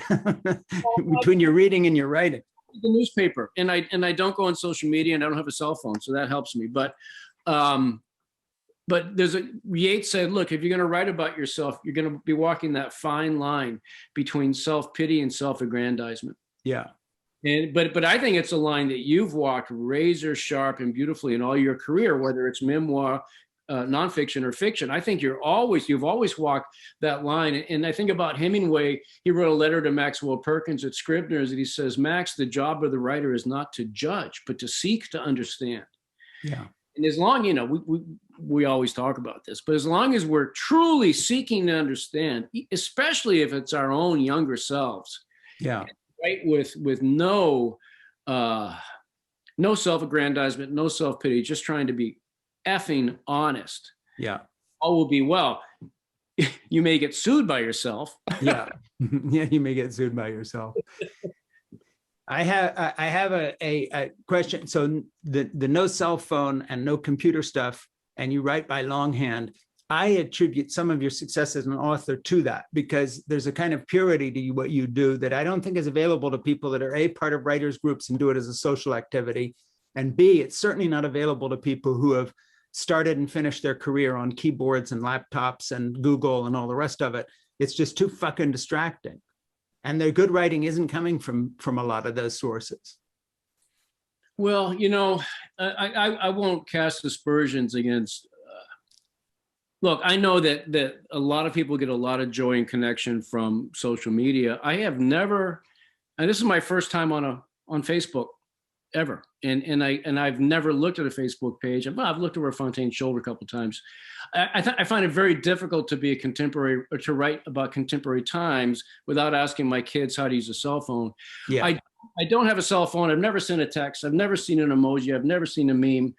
Between your reading and your writing. The newspaper, and I don't go on social media, and I don't have a cell phone, so that helps me. But Yates said, look, if you're going to write about yourself, you're going to be walking that fine line between self-pity and self-aggrandizement. Yeah. But I think it's a line that you've walked razor sharp and beautifully in all your career, whether it's memoir, nonfiction or fiction. I think you've always walked that line. And I think about Hemingway. He wrote a letter to Maxwell Perkins at Scribner's, and he says, Max, the job of the writer is not to judge, but to seek to understand. Yeah. And as long, we always talk about this, but as long as we're truly seeking to understand, especially if it's our own younger selves, right, with no self-aggrandizement, no self-pity, just trying to be effing honest. Yeah. All will be well. You may get sued by yourself. Yeah. Yeah, you may get sued by yourself. I have a question. So the no cell phone and no computer stuff, and you write by longhand, I attribute some of your success as an author to that, because there's a kind of purity to what you do that I don't think is available to people that are A, part of writers groups and do it as a social activity, and B, it's certainly not available to people who have started and finished their career on keyboards and laptops and Google and all the rest of it. It's just too fucking distracting. And their good writing isn't coming from a lot of those sources. Well, I won't cast aspersions against. Look, I know that a lot of people get a lot of joy and connection from social media. I have never, and this is my first time on Facebook ever, and I've never looked at a Facebook page. Well, I've looked over Fontaine's shoulder a couple of times. I find it very difficult to be a contemporary, or to write about contemporary times without asking my kids how to use a cell phone. Yeah. I don't have a cell phone. I've never sent a text. I've never seen an emoji. I've never seen a meme.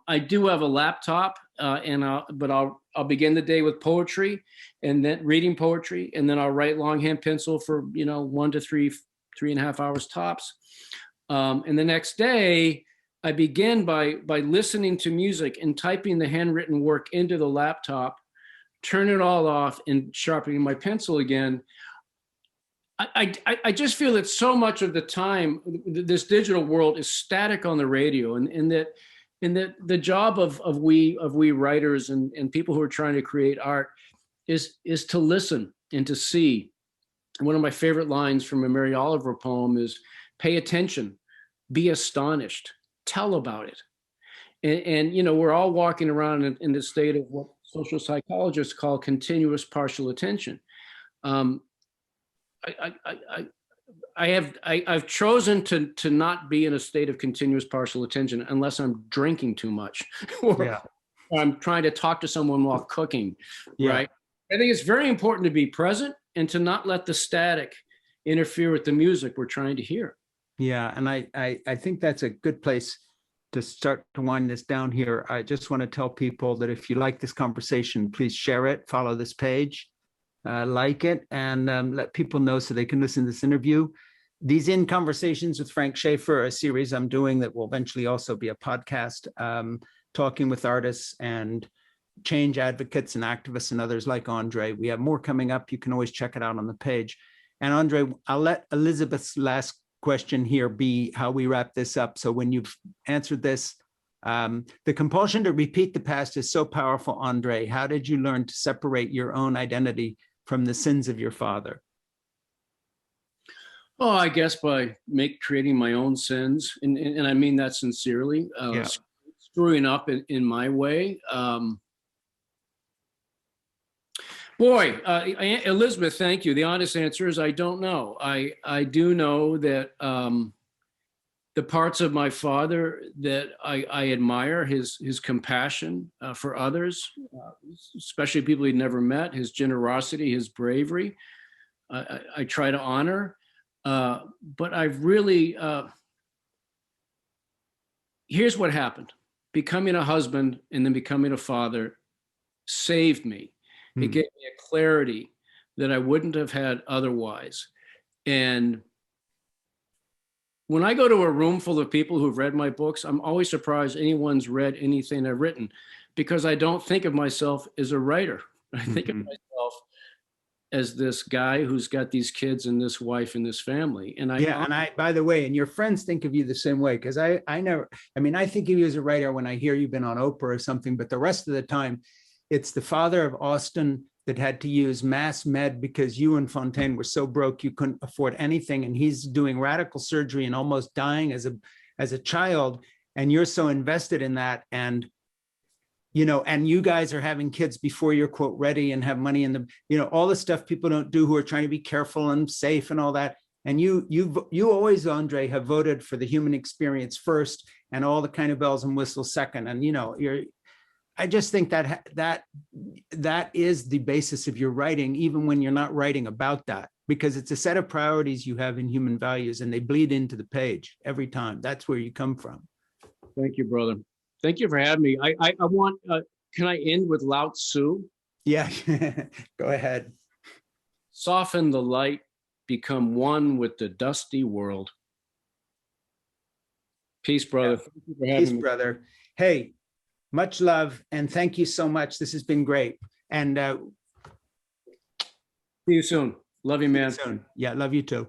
I do have a laptop, but I'll begin the day with poetry, and then reading poetry, and then I'll write longhand pencil for 1 to 3.5 hours tops. And the next day, I begin by listening to music and typing the handwritten work into the laptop, turn it all off, and sharpening my pencil again. I just feel that so much of the time, this digital world is static on the radio, and that the job of we writers and people who are trying to create art is to listen and to see. One of my favorite lines from a Mary Oliver poem is, pay attention, be astonished, tell about it. And we're all walking around in the state of what social psychologists call continuous partial attention. I've chosen to not be in a state of continuous partial attention unless I'm drinking too much, or I'm trying to talk to someone while cooking, right? I think it's very important to be present and to not let the static interfere with the music we're trying to hear. Yeah, and I think that's a good place to start to wind this down here. I just want to tell people that if you like this conversation, please share it, follow this page, like it, and let people know so they can listen to this interview. These In Conversations with Frank Schaeffer are a series I'm doing that will eventually also be a podcast, talking with artists and change advocates and activists and others like Andre. We have more coming up. You can always check it out on the page. And Andre, I'll let Elizabeth's last question here be how we wrap this up. So when you've answered this, the compulsion to repeat the past is so powerful, Andre. How did you learn to separate your own identity from the sins of your father? Oh, I guess by creating my own sins, and I mean that sincerely. Screwing up in my way. Boy, Elizabeth, thank you. The honest answer is I don't know. I do know that the parts of my father that I admire, his compassion for others, especially people he'd never met, his generosity, his bravery, I try to honor. But I've really, here's what happened. Becoming a husband and then becoming a father saved me. It gave me a clarity that I wouldn't have had otherwise. And when I go to a room full of people who've read my books, I'm always surprised anyone's read anything I've written, because I don't think of myself as a writer. I think of myself as this guy who's got these kids and this wife and this family. And I, by the way, and your friends think of you the same way, because I think of you as a writer when I hear you've been on Oprah or something, but the rest of the time, it's the father of Austin that had to use mass med because you and Fontaine were so broke you couldn't afford anything, and he's doing radical surgery and almost dying as a child, and you're so invested in that, and and you guys are having kids before you're quote ready and have money in the all the stuff people don't do who are trying to be careful and safe and all that. And you always, Andre, have voted for the human experience first and all the kind of bells and whistles second. And I just think that is the basis of your writing, even when you're not writing about that, because it's a set of priorities you have in human values and they bleed into the page every time. That's where you come from. Thank you, brother. Thank you for having me. I want, can I end with Lao Tzu? Yeah, go ahead. Soften the light, become one with the dusty world. Peace, brother. Yeah. Thank you for having me. Peace, brother. Hey, much love, and thank you so much. This has been great. And see you soon. Love you, man. See you soon. Yeah, love you too.